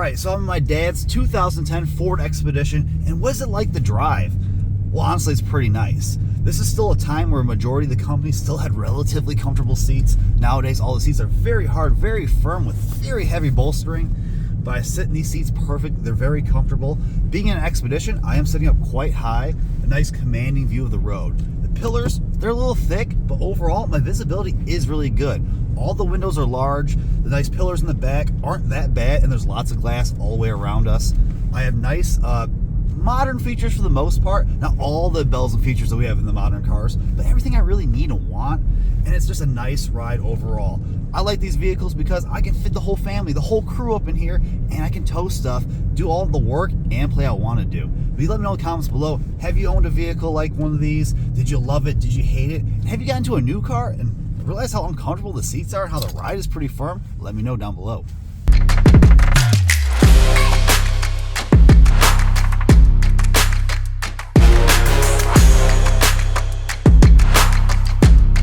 Alright, so I'm in my dad's 2010 Ford Expedition, and what is it like to drive? Well, honestly, it's pretty nice. This is still a time where a majority of the companies still had relatively comfortable seats. Nowadays, all the seats are very hard, very firm, with very heavy bolstering. But I sit in these seats perfect. They're very comfortable. Being in an Expedition, I am sitting up quite high, a nice commanding view of the road. The pillars, they're a little thick, but overall, my visibility is really good. All the windows are large. The nice pillars in the back aren't that bad, and there's lots of glass all the way around us. I have nice modern features for the most part. Not all the bells and features that we have in the modern cars, but everything I really need and want, and it's just a nice ride overall. I like these vehicles because I can fit the whole family, the whole crew up in here, and I can tow stuff, do all the work, and play I want to do. But you let me know in the comments below, have you owned a vehicle like one of these? Did you love it? Did you hate it? And have you gotten into a new car and realize how uncomfortable the seats are and how the ride is pretty firm? Let me know down below.